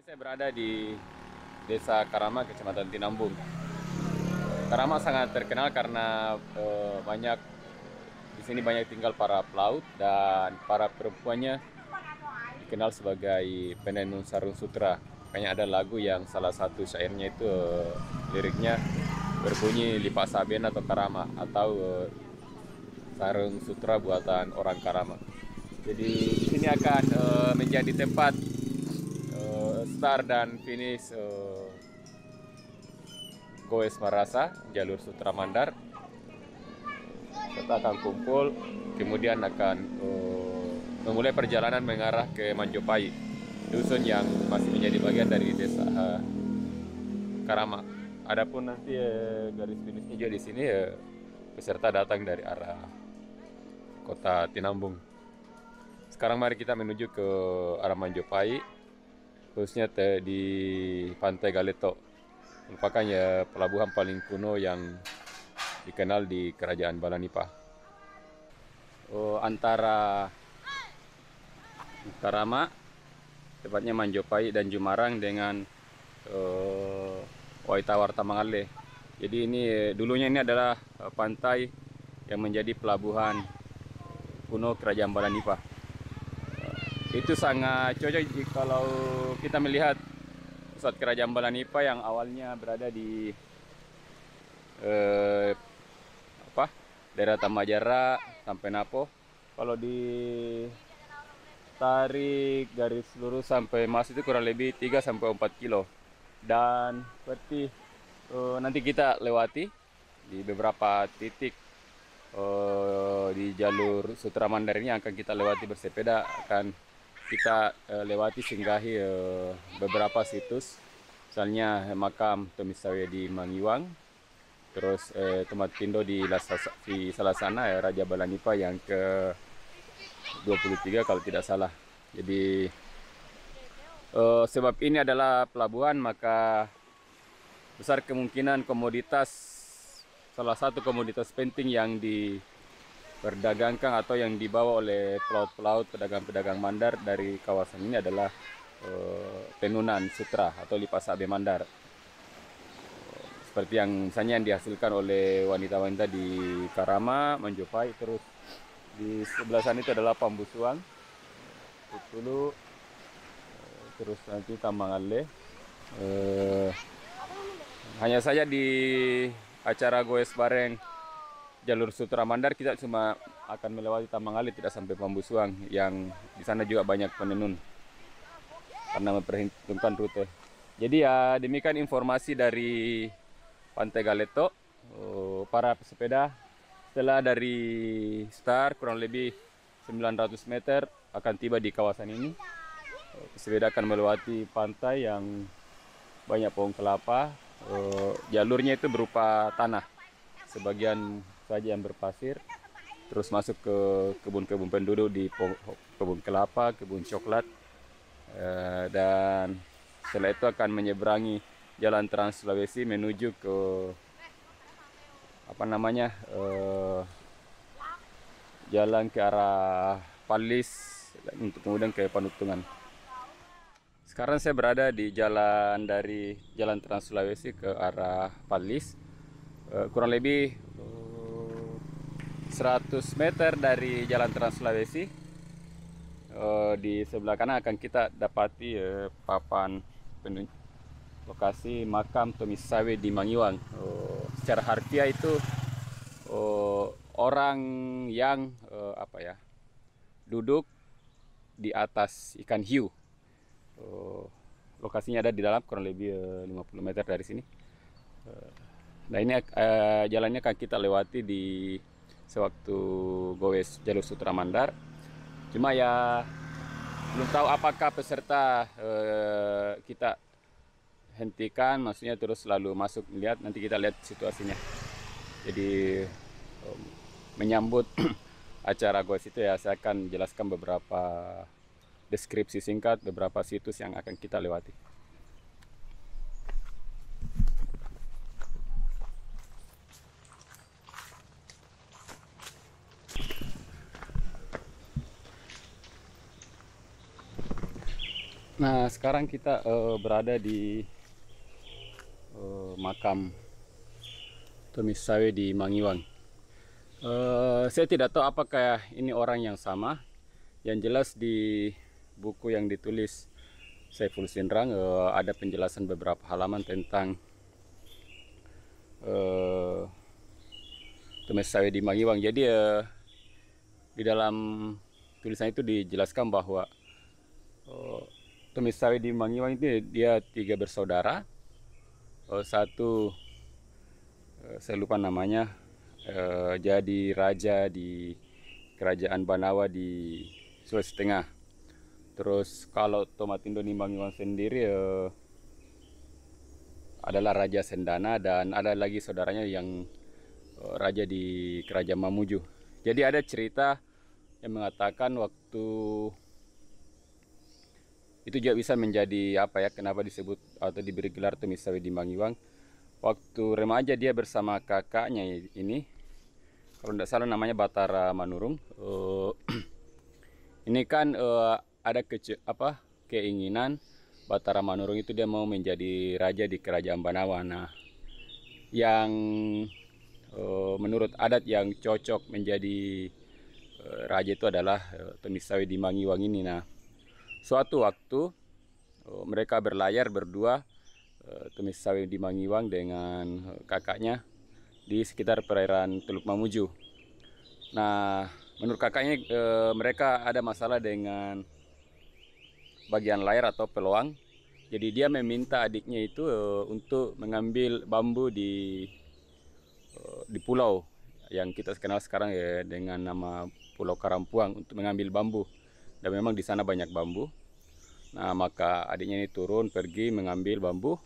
saya berada di Desa Karama, Kecamatan Tinambung. Karama sangat terkenal karena banyak di sini banyak tinggal para pelaut dan para perempuannya dikenal sebagai penenun sarung sutra. Makanya ada lagu yang salah satu syairnya itu liriknya berbunyi Lipa Saben atau Karama atau sarung sutra buatan orang Karama. Jadi di sini akan menjadi tempat start dan finish Goes Marasa, jalur Sutra Mandar. Kita akan kumpul, kemudian akan memulai perjalanan mengarah ke Manjopai, dusun yang masih menjadi bagian dari desa Karama. Adapun nanti garis finishnya juga di sini peserta datang dari arah kota Tinambung. Sekarang mari kita menuju ke arah Manjopai, khususnya di Pantai Galeto. Merupakan ya pelabuhan paling kuno yang dikenal di Kerajaan Balanipa. Antara Karama, tepatnya Manjopai dan Jumarang dengan Waitawar Tamangale. Jadi ini dulunya ini adalah pantai yang menjadi pelabuhan kuno Kerajaan Balanipa. Itu sangat cocok kalau kita melihat pusat Kerajaan Balanipa yang awalnya berada di daerah Tamajara sampai Napo. Kalau ditarik garis lurus sampai Mas itu kurang lebih 3 sampai 4 kilo. Dan seperti nanti kita lewati di beberapa titik di jalur Sutra Mandar ini akan kita lewati bersepeda, akan kita lewati singgahi beberapa situs, misalnya makam Tomisawe di Mangiwang, terus tempat Pindo di Salasana Raja Balanipa yang ke 23 kalau tidak salah. Jadi sebab ini adalah pelabuhan, maka besar kemungkinan salah satu komoditas penting yang diperdagangkan atau yang dibawa oleh pelaut-pelaut, pedagang-pedagang Mandar dari kawasan ini adalah tenunan sutra atau Lipa Saben Mandar. Seperti yang misalnya yang dihasilkan oleh wanita-wanita di Karama, Manjopai, terus di sebelah sana itu adalah Pambusuang, Tutulu, terus nanti Tamangale. Hanya saja di acara Goes Bareng jalur Sutra Mandar kita cuma akan melewati Tamangale, tidak sampai Pambusuang yang di sana juga banyak penenun karena memperhitungkan rute. Jadi ya demikian informasi dari Pantai Galeto. Para pesepeda setelah dari start kurang lebih 900 meter akan tiba di kawasan ini. Pesepeda akan melewati pantai yang banyak pohon kelapa. Jalurnya itu berupa tanah, sebagian saja yang berpasir, terus masuk ke kebun-kebun penduduk di kebun kelapa, kebun coklat, dan setelah itu akan menyeberangi Jalan Trans Sulawesi menuju ke jalan ke arah Palis untuk kemudian ke Panutungan. Sekarang saya berada di jalan dari Jalan Trans Sulawesi ke arah Palis, kurang lebih 100 meter dari Jalan Trans Sulawesi. Di sebelah kanan akan kita dapati papan lokasi makam Tomisawe di Mangiwang. Secara harfiah itu orang yang duduk di atas ikan hiu. Lokasinya ada di dalam kurang lebih 50 meter dari sini. Nah ini jalannya akan kita lewati di sewaktu goes jalur Sutra Mandar. Cuma ya belum tahu apakah peserta kita hentikan, maksudnya terus lalu masuk lihat, nanti kita lihat situasinya. Jadi menyambut acara goes itu ya saya akan jelaskan beberapa deskripsi singkat, beberapa situs yang akan kita lewati. Nah, sekarang kita berada di makam Tomisawe di Mangiwang. Saya tidak tahu apakah ini orang yang sama. Yang jelas di buku yang ditulis Saiful Sinrang ada penjelasan beberapa halaman tentang Tomisawe di Mangiwang. Jadi di dalam tulisan itu dijelaskan bahwa Tomisawe di Mangiwang itu dia 3 bersaudara. Satu saya lupa namanya, jadi raja di kerajaan Banawa di Sulawesi Tengah. Terus kalau Tomatindo di Mangiwang sendiri adalah Raja Sendana, dan ada lagi saudaranya yang raja di kerajaan Mamuju. Jadi ada cerita yang mengatakan waktu itu juga bisa menjadi apa ya, kenapa disebut atau diberi gelar Tomisawe di Mangiwang. Waktu remaja dia bersama kakaknya ini, kalau tidak salah namanya Batara Manurung. Ini kan ada keinginan Batara Manurung itu dia mau menjadi raja di kerajaan Banawa. Nah, yang menurut adat yang cocok menjadi raja itu adalah Tomisawe di Mangiwang ini. Nah, suatu waktu mereka berlayar berdua, Tomisawe di Mangiwang dengan kakaknya di sekitar perairan Teluk Mamuju. Nah, menurut kakaknya mereka ada masalah dengan bagian layar atau peluang. Jadi dia meminta adiknya itu untuk mengambil bambu di pulau yang kita kenal sekarang ya dengan nama Pulau Karampuang, untuk mengambil bambu. Dan memang di sana banyak bambu. Nah, maka adiknya ini turun pergi mengambil bambu.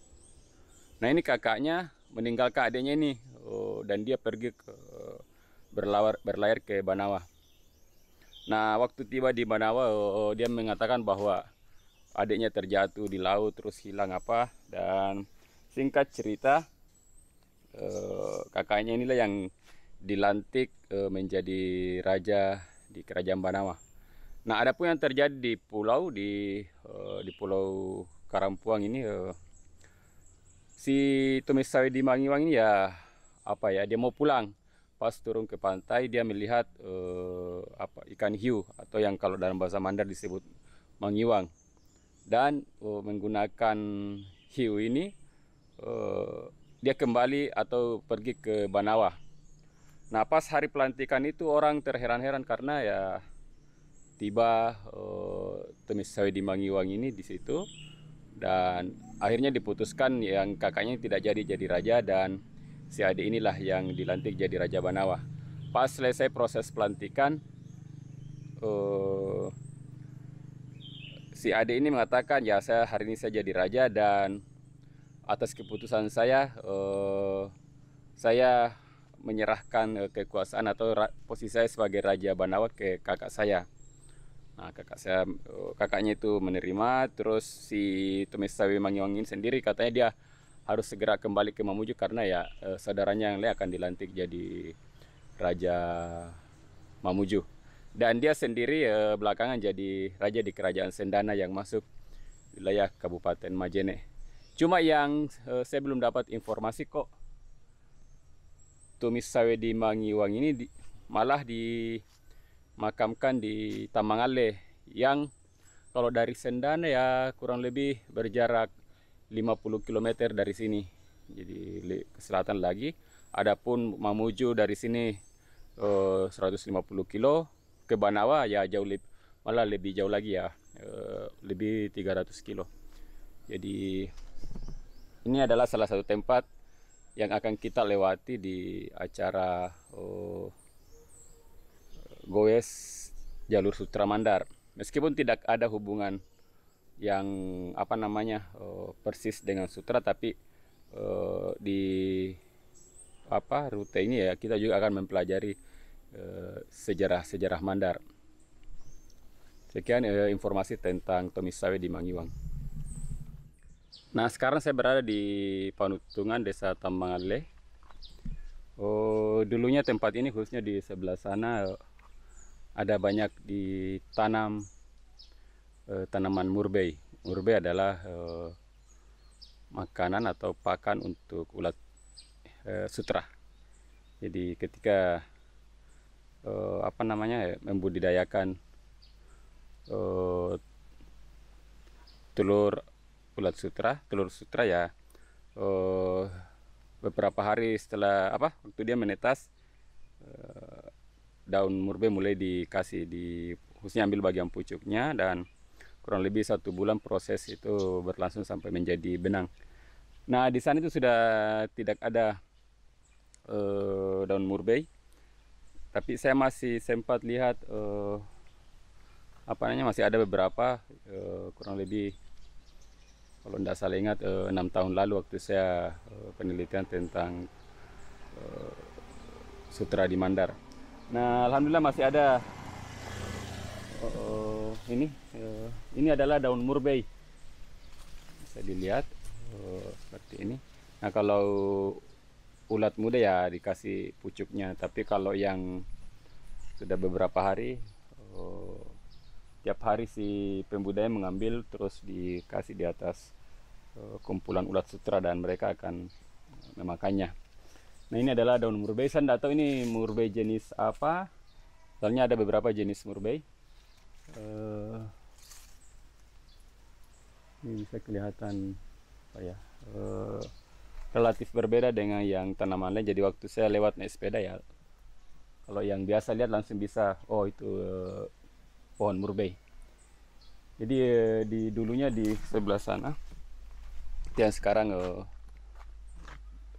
Nah, ini kakaknya meninggalkan adiknya ini dan dia pergi berlayar ke Banawa. Nah, waktu tiba di Banawa dia mengatakan bahwa adiknya terjatuh di laut terus hilang apa, dan singkat cerita kakaknya inilah yang dilantik menjadi raja di kerajaan Banawa. Nah, ada pun yang terjadi di Pulau Karampuang ini, si Tomisawe di Mangiwang ini ya apa ya, dia mau pulang. Pas turun ke pantai dia melihat ikan hiu atau yang kalau dalam bahasa Mandar disebut mangiwang, dan menggunakan hiu ini dia kembali atau pergi ke Banawa. Nah, pas hari pelantikan itu orang terheran-heran karena ya tiba Tomisawe di Mangiwang ini di situ, dan akhirnya diputuskan yang kakaknya tidak jadi raja, dan si adik inilah yang dilantik jadi Raja Banawa. Pas selesai proses pelantikan, si adik ini mengatakan ya, saya hari ini saya jadi raja, dan atas keputusan saya menyerahkan kekuasaan atau posisi saya sebagai Raja Banawa ke kakak saya. Nah, kakaknya itu menerima. Terus si Tomisawe Mangiwang ini sendiri katanya dia harus segera kembali ke Mamuju karena ya saudaranya yang lain akan dilantik jadi Raja Mamuju. Dan dia sendiri belakangan jadi raja di kerajaan Sendana yang masuk wilayah Kabupaten Majene. Cuma yang saya belum dapat informasi kok, Tomisawe di Mangiwang ini malah dimakamkan di Tamangale, yang kalau dari Sendana ya kurang lebih berjarak 50 km dari sini. Jadi ke selatan lagi. Adapun Mamuju dari sini 150 kilo, ke Banawa ya malah lebih jauh lagi ya, lebih 300 kilo. Jadi ini adalah salah satu tempat yang akan kita lewati di acara goes jalur Sutra Mandar. Meskipun tidak ada hubungan yang persis dengan sutra, tapi di rute ini ya kita juga akan mempelajari sejarah Mandar. Sekian informasi tentang Tomisawe di Mangiwang. Nah, sekarang saya berada di Panutungan, Desa Tamangale. Dulunya tempat ini, khususnya di sebelah sana, ada banyak ditanam tanaman murbei. murbei adalah makanan atau pakan untuk ulat sutra. Jadi ketika apa namanya membudidayakan telur telur sutra ya, beberapa hari setelah waktu dia menetas, daun murbei mulai dikasih khususnya ambil bagian pucuknya, dan kurang lebih 1 bulan proses itu berlangsung sampai menjadi benang. Nah, di sana itu sudah tidak ada daun murbei, tapi saya masih sempat lihat masih ada beberapa, kurang lebih kalau tidak salah ingat 6 tahun lalu waktu saya penelitian tentang sutra di Mandar. Nah, alhamdulillah masih ada. Ini adalah daun murbei, bisa dilihat seperti ini. Nah, kalau ulat muda ya dikasih pucuknya, tapi kalau yang sudah beberapa hari, tiap hari si pembudidaya mengambil terus dikasih di atas kumpulan ulat sutra dan mereka akan memakannya. Nah, ini adalah daun murbei. Saya tidak tahu ini murbei jenis apa, soalnya ada beberapa jenis murbei. Ini bisa kelihatan relatif berbeda dengan yang tanaman lain. Jadi waktu saya lewat naik sepeda ya, kalau yang biasa lihat langsung bisa, oh itu pohon murbei. Jadi dulunya di sebelah sana yang sekarang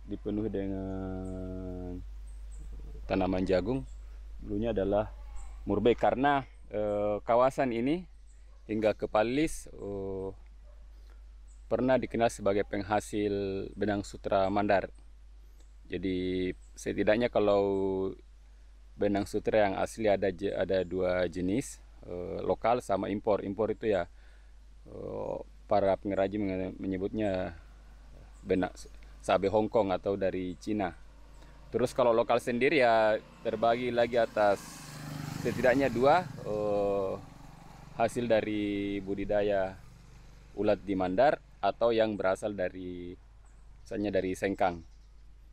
dipenuhi dengan tanaman jagung, dulunya adalah murbei, karena kawasan ini hingga ke Palis pernah dikenal sebagai penghasil benang sutra Mandar. Jadi setidaknya kalau benang sutra yang asli ada 2 jenis, lokal sama impor. Impor itu ya para pengrajin menyebutnya benang sabe Hong Kong atau dari Cina. Terus kalau lokal sendiri ya terbagi lagi atas setidaknya 2 hasil dari budidaya ulat di Mandar atau yang berasal dari misalnya dari Sengkang.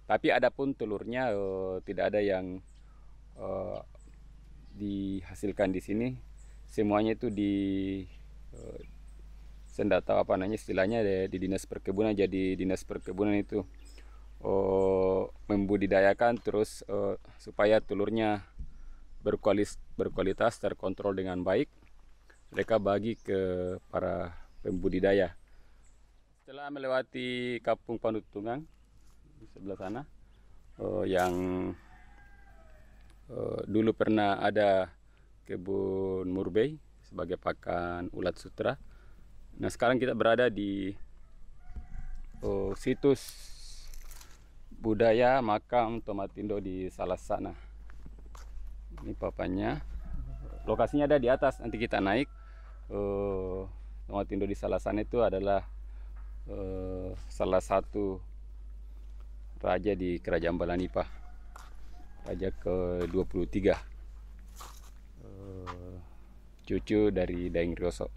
Tapi adapun telurnya tidak ada yang dihasilkan di sini. Semuanya itu saya tidak tahu istilahnya di dinas perkebunan. Jadi dinas perkebunan itu membudidayakan terus supaya telurnya berkualitas, terkontrol dengan baik, mereka bagi ke para pembudidaya. Setelah melewati Kampung Pandutungan di sebelah sana, yang dulu pernah ada kebun murbei sebagai pakan ulat sutra. Nah, sekarang kita berada di situs budaya makam Tomatindo di Salasana. Ini papannya, lokasinya ada di atas, nanti kita naik. Tomatindo di Salasana itu adalah salah satu raja di Kerajaan Balanipa, raja ke-23, cucu dari Daeng Rioso.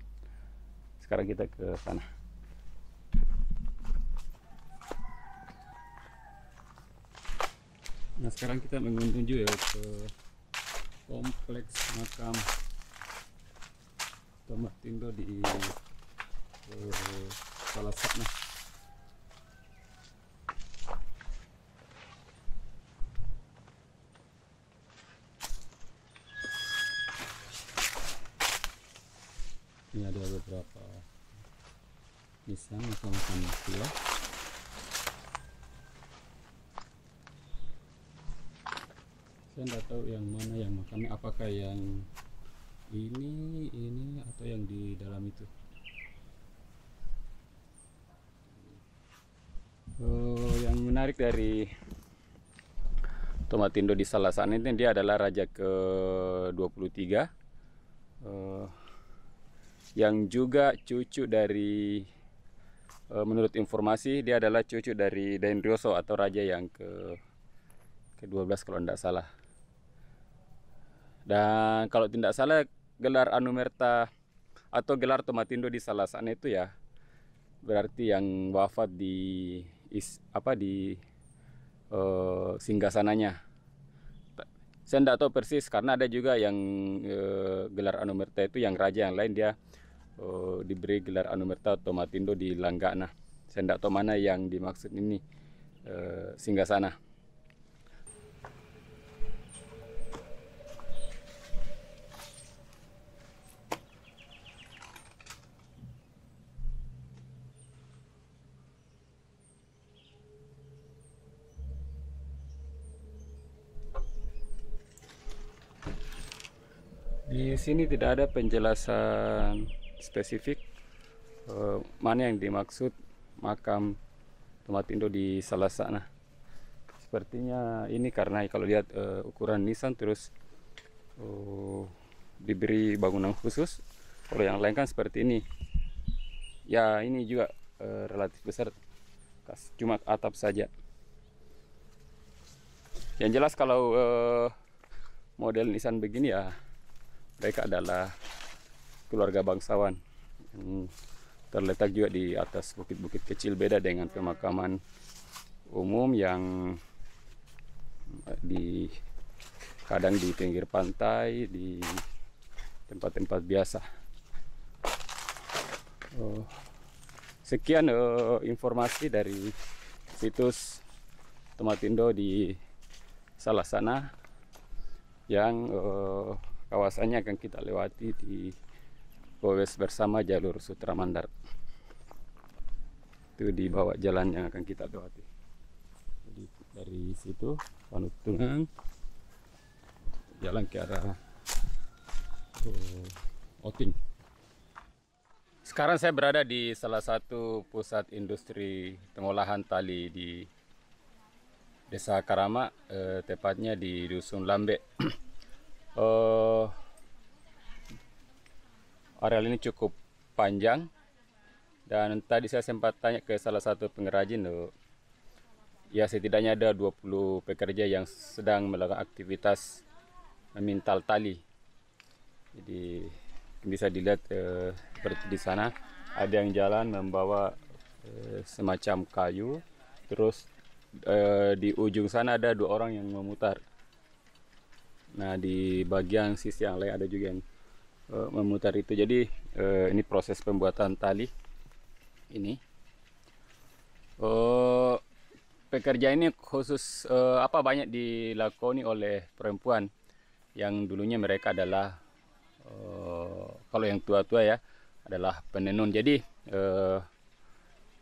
Sekarang kita ke sana. Nah, sekarang kita menuju ya ke kompleks makam Tomatindo di Salasana. Ini ada beberapa nisan makam-makam tua. Saya tidak tahu yang mana yang makamnya, apakah yang ini atau yang di dalam itu. Yang menarik dari Tomatindo di Salasana ini, dia adalah raja ke-23, yang juga cucu dari, menurut informasi dia adalah cucu dari Daeng Rioso atau raja yang ke-12 kalau tidak salah. Dan kalau tidak salah gelar Anumerta atau gelar Tomatindo di Salasana itu ya berarti yang wafat di di singgasananya. Saya tidak tahu persis karena ada juga yang gelar Anumerta itu yang raja yang lain dia diberi gelar Anumerta Tomatindo di Langgana. Saya tidak tahu mana yang dimaksud ini singgasana. Di sini tidak ada penjelasan spesifik mana yang dimaksud makam Tomatindo di Salasana. Sepertinya ini karena kalau lihat ukuran nisan terus diberi bangunan khusus. Kalau yang lain kan seperti ini. Ya ini juga relatif besar, cuma atap saja. Yang jelas kalau model nisan begini ya mereka adalah keluarga bangsawan yang terletak juga di atas bukit-bukit kecil, beda dengan pemakaman umum yang kadang di pinggir pantai, di tempat-tempat biasa. Sekian informasi dari situs Tomatindo di Salasana yang kawasannya akan kita lewati di Goes Bersama jalur Sutra Mandar. Itu di bawah jalan yang akan kita lewati. Jadi dari situ Panutungan jalan ke arah Oting. Sekarang saya berada di salah satu pusat industri pengolahan tali di Desa Karama, tepatnya di Dusun Lambe. Areal ini cukup panjang dan tadi saya sempat tanya ke salah satu pengrajin, ya setidaknya ada 20 pekerja yang sedang melakukan aktivitas memintal tali. Jadi bisa dilihat seperti di sana ada yang jalan membawa semacam kayu, terus di ujung sana ada 2 orang yang memutar. Nah di bagian sisi yang lain ada juga yang memutar itu. Jadi ini proses pembuatan tali ini. Pekerjaan ini khusus banyak dilakoni oleh perempuan yang dulunya mereka adalah kalau yang tua-tua ya adalah penenun. Jadi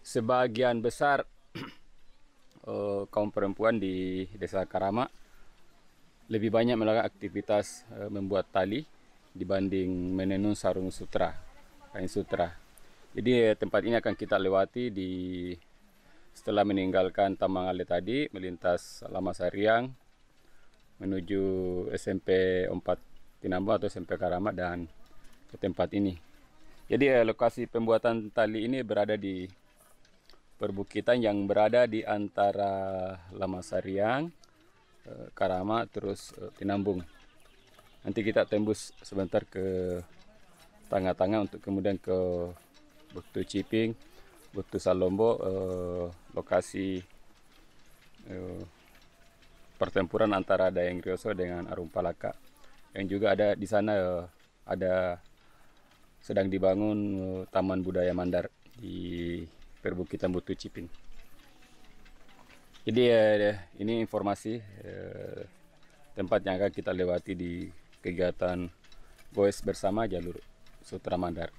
sebagian besar kaum perempuan di Desa Karama lebih banyak melakukan aktivitas membuat tali dibanding menenun sarung sutra, kain sutra. Jadi tempat ini akan kita lewati setelah meninggalkan Tamangale tadi, melintas Lamasariang menuju SMP 4 Tinambung atau SMP Karama dan ke tempat ini. Jadi lokasi pembuatan tali ini berada di perbukitan yang berada di antara Lamasariang, Karama, terus Tinambung. Nanti kita tembus sebentar ke tengah-tengah untuk kemudian ke Buktu Ciping, Buktu Salombo, lokasi pertempuran antara Dayang Rioso dengan Arum Palaka. Yang juga ada di sana ada sedang dibangun Taman Budaya Mandar di perbukitan Buktu Ciping. Jadi ini informasi tempat yang akan kita lewati di kegiatan Goes Bersama jalur Sutra Mandar.